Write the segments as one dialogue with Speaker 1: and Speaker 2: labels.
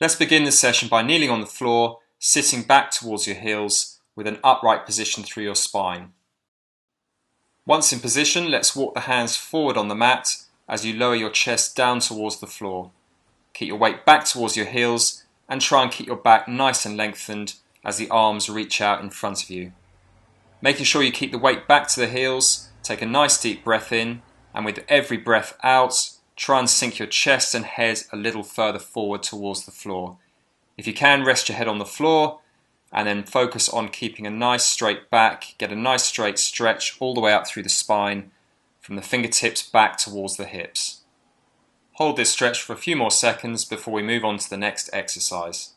Speaker 1: Let's begin the session by kneeling on the floor, sitting back towards your heels with an upright position through your spine. Once in position, let's walk the hands forward on the mat as you lower your chest down towards the floor. Keep your weight back towards your heels and try and keep your back nice and lengthened as the arms reach out in front of you. Making sure you keep the weight back to the heels, take a nice deep breath in, and with every breath out, try and sink your chest and head a little further forward towards the floor. If you can, rest your head on the floor and then focus on keeping a nice straight back. Get a nice straight stretch all the way up through the spine, from the fingertips back towards the hips. Hold this stretch for a few more seconds before we move on to the next exercise.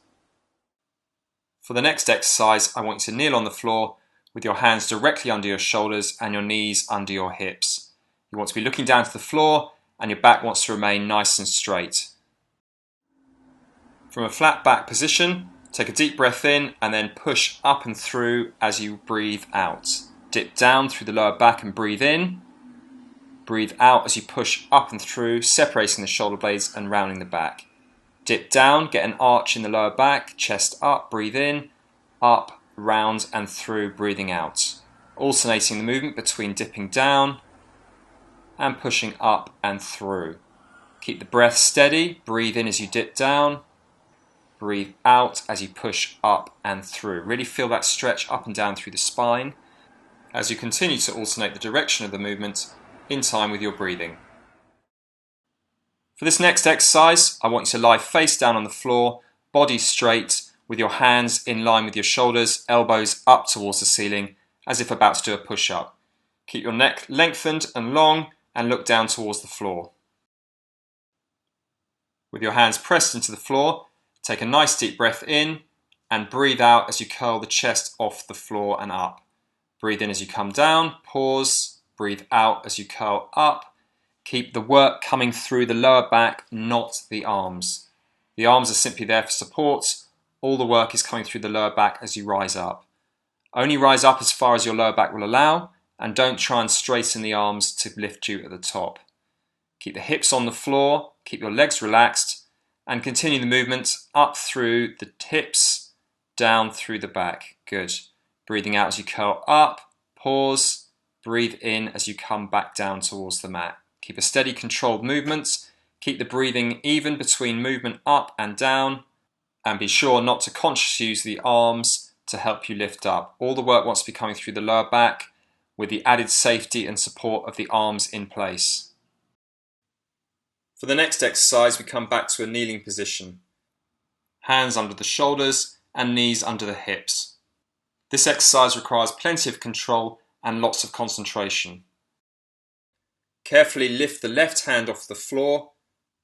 Speaker 1: For the next exercise, I want you to kneel on the floor with your hands directly under your shoulders and your knees under your hips. You want to be looking down to the floor and your back wants to remain nice and straight. From a flat back position, take a deep breath in and then push up and through as you breathe out. Dip down through the lower back and breathe in. Breathe out as you push up and through, separating the shoulder blades and rounding the back. Dip down, get an arch in the lower back, chest up, breathe in, up, round and through, breathing out. Alternating the movement between dipping down and pushing up and through. Keep the breath steady, breathe in as you dip down, breathe out as you push up and through. Really feel that stretch up and down through the spine as you continue to alternate the direction of the movement in time with your breathing. For this next exercise, I want you to lie face down on the floor, body straight, with your hands in line with your shoulders, elbows up towards the ceiling, as if about to do a push-up. Keep your neck lengthened and long and look down towards the floor. With your hands pressed into the floor, take a nice deep breath in and breathe out as you curl the chest off the floor and up. Breathe in as you come down, pause, breathe out as you curl up. Keep the work coming through the lower back, not the arms. The arms are simply there for support. All the work is coming through the lower back as you rise up. Only rise up as far as your lower back will allow, and don't try and straighten the arms to lift you at the top. Keep the hips on the floor, keep your legs relaxed, and continue the movement up through the hips, down through the back. Good. Breathing out as you curl up, pause, breathe in as you come back down towards the mat. Keep a steady, controlled movement. Keep the breathing even between movement up and down, and be sure not to consciously use the arms to help you lift up. All the work wants to be coming through the lower back with the added safety and support of the arms in place. For the next exercise, we come back to a kneeling position. Hands under the shoulders and knees under the hips. This exercise requires plenty of control and lots of concentration. Carefully lift the left hand off the floor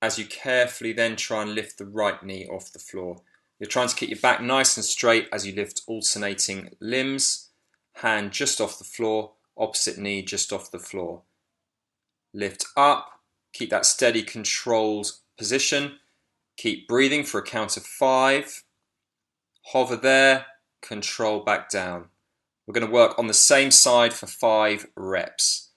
Speaker 1: as you carefully then try and lift the right knee off the floor. You're trying to keep your back nice and straight as you lift alternating limbs. Hand just off the floor, opposite knee just off the floor. Lift up, keep that steady, controlled position. Keep breathing for a count of 5. Hover there, control back down. We're going to work on the same side for 5 reps.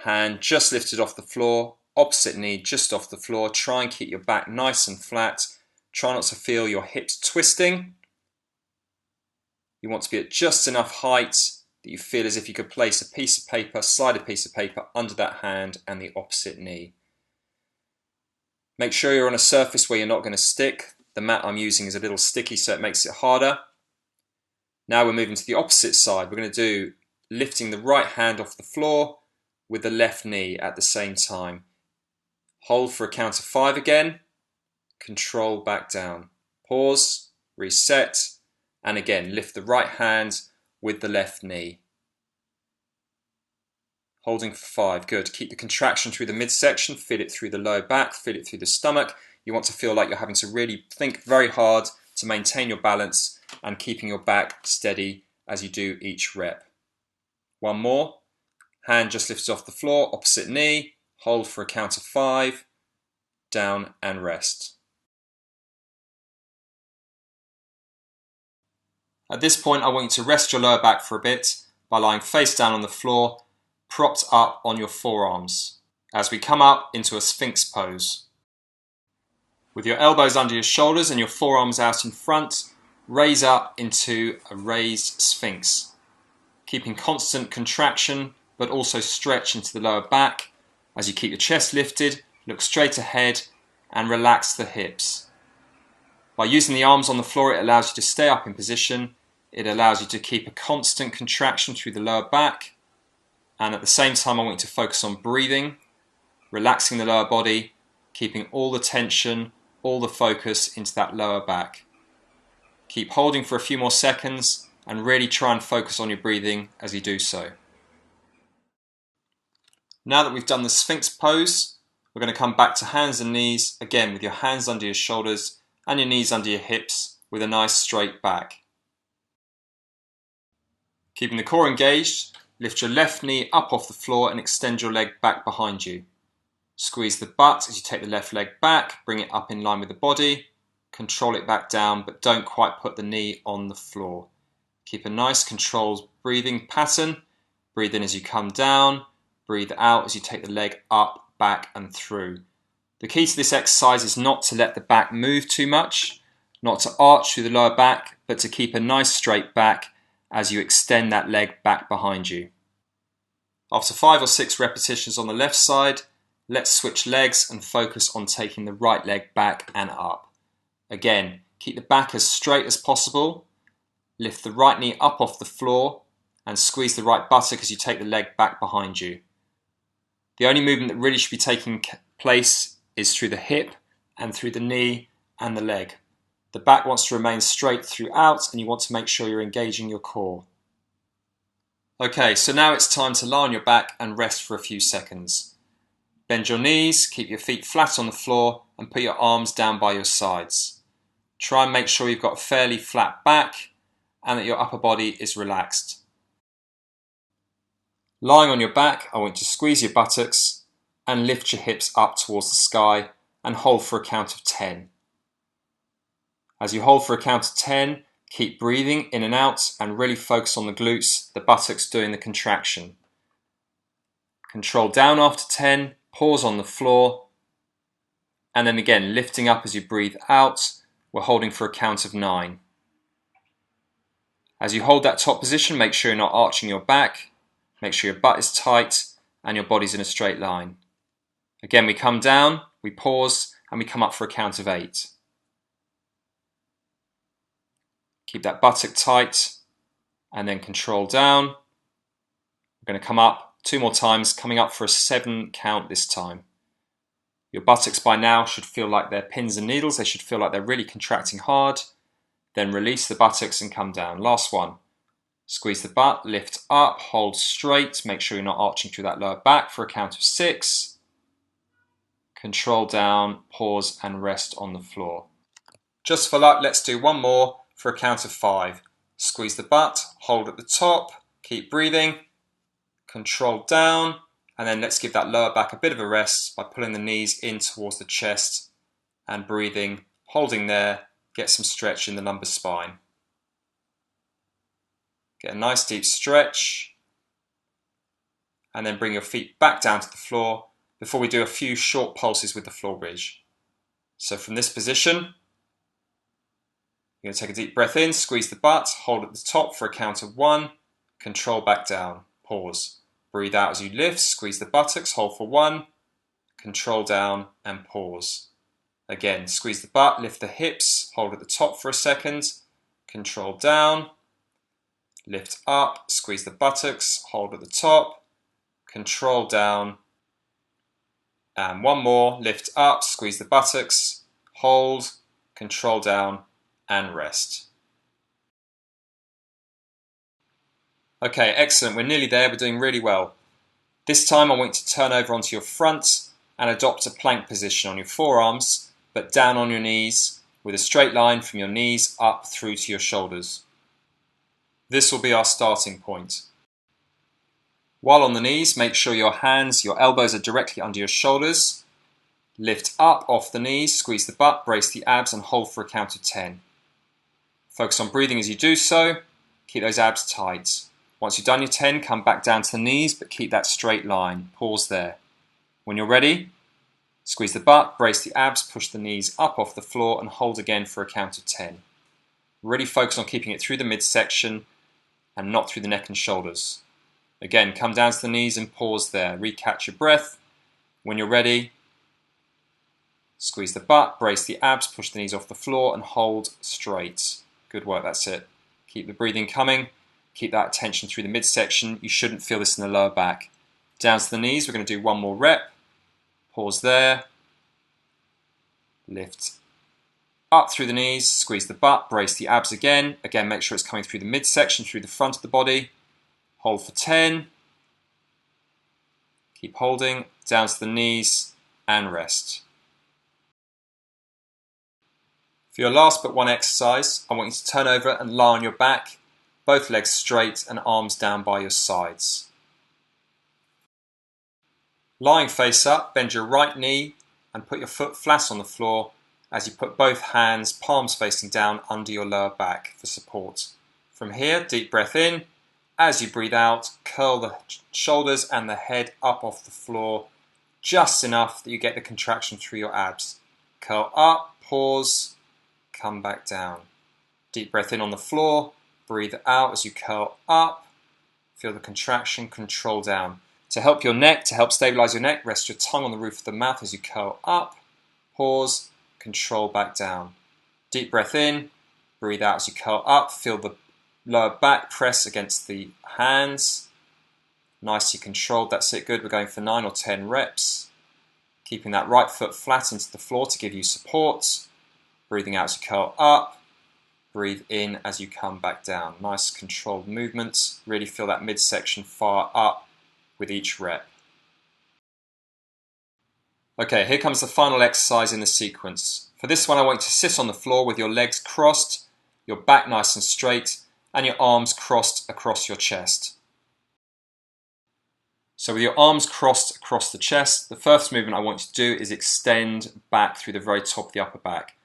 Speaker 1: Hand just lifted off the floor, opposite knee just off the floor. Try and keep your back nice and flat. Try not to feel your hips twisting. You want to be at just enough height that you feel as if you could place a piece of paper, slide a piece of paper under that hand and the opposite knee. Make sure you're on a surface where you're not going to stick. The mat I'm using is a little sticky, so it makes it harder. Now we're moving to the opposite side. We're going to do lifting the right hand off the floor with the left knee at the same time. Hold for a count of 5 again. Control back down. Pause, reset, and again lift the right hand with the left knee. Holding for 5. Good. Keep the contraction through the midsection. Feel it through the lower back. Feel it through the stomach. You want to feel like you're having to really think very hard to maintain your balance and keeping your back steady as you do each rep. One more. Hand just lifted off the floor, opposite knee. Hold for a count of 5. Down and rest. At this point, I want you to rest your lower back for a bit by lying face down on the floor, propped up on your forearms, as we come up into a Sphinx pose. With your elbows under your shoulders and your forearms out in front, raise up into a raised sphinx, keeping constant contraction but also stretch into the lower back. As you keep your chest lifted, look straight ahead and relax the hips. By using the arms on the floor, it allows you to stay up in position. It allows you to keep a constant contraction through the lower back. And at the same time, I want you to focus on breathing, relaxing the lower body, keeping all the tension, all the focus into that lower back. Keep holding for a few more seconds and really try and focus on your breathing as you do so. Now that we've done the Sphinx pose, we're going to come back to hands and knees, again with your hands under your shoulders and your knees under your hips with a nice straight back. Keeping the core engaged, lift your left knee up off the floor and extend your leg back behind you. Squeeze the butt as you take the left leg back, bring it up in line with the body, control it back down, but don't quite put the knee on the floor. Keep a nice controlled breathing pattern. Breathe in as you come down, breathe out as you take the leg up, back and through. The key to this exercise is not to let the back move too much, not to arch through the lower back, but to keep a nice straight back as you extend that leg back behind you. After 5 or 6 repetitions on the left side, let's switch legs and focus on taking the right leg back and up. Again, keep the back as straight as possible. Lift the right knee up off the floor and squeeze the right buttock as you take the leg back behind you. The only movement that really should be taking place is through the hip and through the knee and the leg. The back wants to remain straight throughout and you want to make sure you're engaging your core. Okay, so now it's time to lie on your back and rest for a few seconds. Bend your knees, keep your feet flat on the floor and put your arms down by your sides. Try and make sure you've got a fairly flat back and that your upper body is relaxed. Lying on your back, I want you to squeeze your buttocks and lift your hips up towards the sky and hold for a count of 10. As you hold for a count of 10, keep breathing in and out and really focus on the glutes, the buttocks doing the contraction. Control down after 10, pause on the floor, and then again lifting up as you breathe out. We're holding for a count of 9. As you hold that top position, make sure you're not arching your back, make sure your butt is tight and your body's in a straight line. Again, we come down, we pause, and we come up for a count of 8. Keep that buttock tight and then control down. We're going to come up 2 more times, coming up for a 7 count this time. Your buttocks by now should feel like they're pins and needles. They should feel like they're really contracting hard. Then release the buttocks and come down. Last one. Squeeze the butt, lift up, hold straight. Make sure you're not arching through that lower back for a count of 6. Control down, pause and rest on the floor. Just for luck, let's do one more for a count of 5. Squeeze the butt, hold at the top, keep breathing, control down, and then let's give that lower back a bit of a rest by pulling the knees in towards the chest and breathing, holding there, get some stretch in the lumbar spine. Get a nice deep stretch, and then bring your feet back down to the floor before we do a few short pulses with the floor bridge. So from this position, you're going to take a deep breath in, squeeze the butt, hold at the top for a count of 1, control back down, pause. Breathe out as you lift, squeeze the buttocks, hold for 1, control down and pause. Again, squeeze the butt, lift the hips, hold at the top for a second, control down, lift up, squeeze the buttocks, hold at the top, control down, and one more, lift up, squeeze the buttocks, hold, control down, and rest. Okay, excellent. We're nearly there. We're doing really well. This time I want you to turn over onto your front and adopt a plank position on your forearms, but down on your knees with a straight line from your knees up through to your shoulders. This will be our starting point. While on the knees, make sure your hands, your elbows are directly under your shoulders. Lift up off the knees, squeeze the butt, brace the abs and hold for a count of 10. Focus on breathing as you do so. Keep those abs tight. Once you've done your 10, come back down to the knees, but keep that straight line. Pause there. When you're ready, Squeeze the butt, brace the abs, push the knees up off the floor and hold again for a count of 10. Really focus on keeping it through the midsection and not through the neck and shoulders. Again, come down to the knees and pause there. Recatch your breath. When you're ready, squeeze the butt, brace the abs, push the knees off the floor and hold straight. Good work, that's it. Keep the breathing coming. Keep that tension through the midsection. You shouldn't feel this in the lower back. Down to the knees, we're going to do one more rep. Pause there. Lift up through the knees, squeeze the butt, brace the abs again. Again, make sure it's coming through the midsection, through the front of the body. Hold for 10. Keep holding. Down to the knees and rest. For your last but one exercise, I want you to turn over and lie on your back, both legs straight and arms down by your sides. Lying face up, bend your right knee and put your foot flat on the floor as you put both hands, palms facing down under your lower back for support. From here, deep breath in. As you breathe out, curl the shoulders and the head up off the floor, just enough that you get the contraction through your abs. Curl up, pause, come back down. Deep breath in on the floor, breathe out as you curl up, feel the contraction, control down. To help your neck, to help stabilize your neck, rest your tongue on the roof of the mouth as you curl up, pause, control back down. Deep breath in, breathe out as you curl up, feel the lower back press against the hands. Nicely controlled, that's it, good. We're going for 9 or 10 reps. Keeping that right foot flat into the floor to give you support. Breathing out as you curl up, breathe in as you come back down. Nice controlled movements. Really feel that midsection fire up with each rep. Okay, here comes the final exercise in the sequence. For this one, I want you to sit on the floor with your legs crossed, your back nice and straight, and your arms crossed across your chest. So with your arms crossed across the chest, the first movement I want you to do is extend back through the very top of the upper back.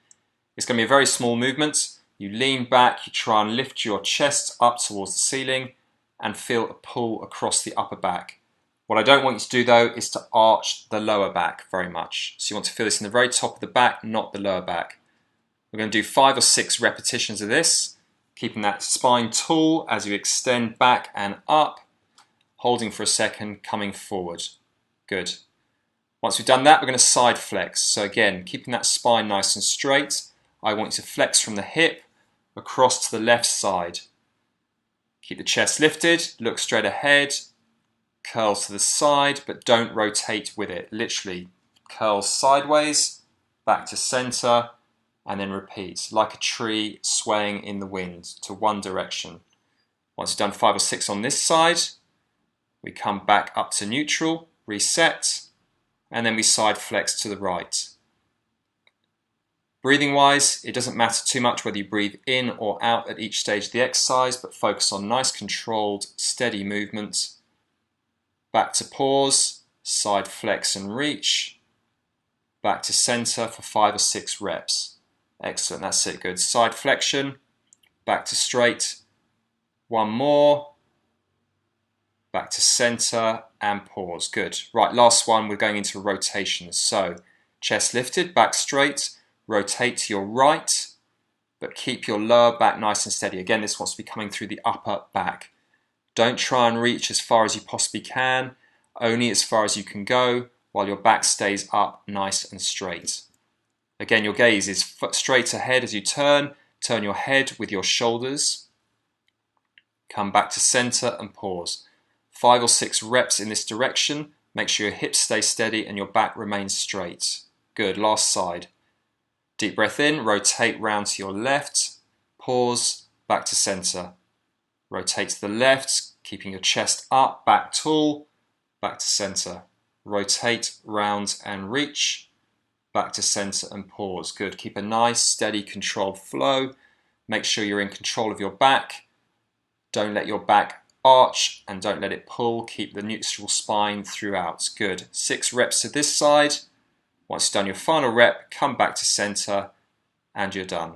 Speaker 1: It's going to be a very small movement. You lean back, you try and lift your chest up towards the ceiling and feel a pull across the upper back. What I don't want you to do though is to arch the lower back very much. So you want to feel this in the very top of the back, not the lower back. We're going to do 5 or 6 repetitions of this, keeping that spine tall as you extend back and up, holding for a second, coming forward. Good. Once we've done that, we're going to side flex. So again, keeping that spine nice and straight, I want you to flex from the hip across to the left side. Keep the chest lifted, look straight ahead, curl to the side, but don't rotate with it. Literally curl sideways, back to center, and then repeat, like a tree swaying in the wind to one direction. Once you've done 5 or 6 on this side, we come back up to neutral, reset, and then we side flex to the right. Breathing wise, it doesn't matter too much whether you breathe in or out at each stage of the exercise, but focus on nice controlled, steady movement. Back to pause, side flex and reach, back to center for 5 or 6 reps. Excellent, that's it, good. Side flexion, back to straight, one more, back to center and pause, good. Right, last one, we're going into rotations. So, chest lifted, back straight, rotate to your right, but keep your lower back nice and steady. Again, this wants to be coming through the upper back. Don't try and reach as far as you possibly can, only as far as you can go, while your back stays up nice and straight. Again, your gaze is straight ahead as you turn your head with your shoulders, come back to center and pause. 5 or 6 reps in this direction, make sure your hips stay steady and your back remains straight. Good, last side. Deep breath in, rotate round to your left, pause, back to center. Rotate to the left, keeping your chest up, back tall, back to center. Rotate, round and reach, back to center and pause. Good, keep a nice, steady, controlled flow. Make sure you're in control of your back. Don't let your back arch and don't let it pull. Keep the neutral spine throughout. Good, 6 reps to this side. Once you've done your final rep, come back to center and you're done.